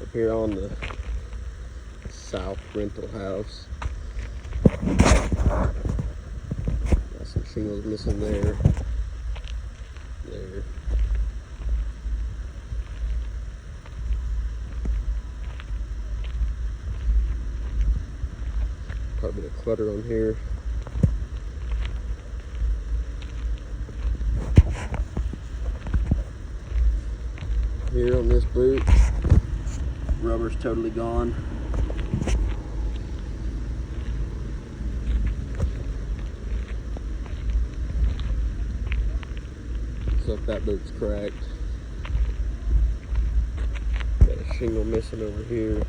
Up here on the south rental house. Got some shingles missing there. There. Quite a bit of clutter on here. Here on this boot, rubber's totally gone. Looks like that boot's cracked. Got a shingle missing over here.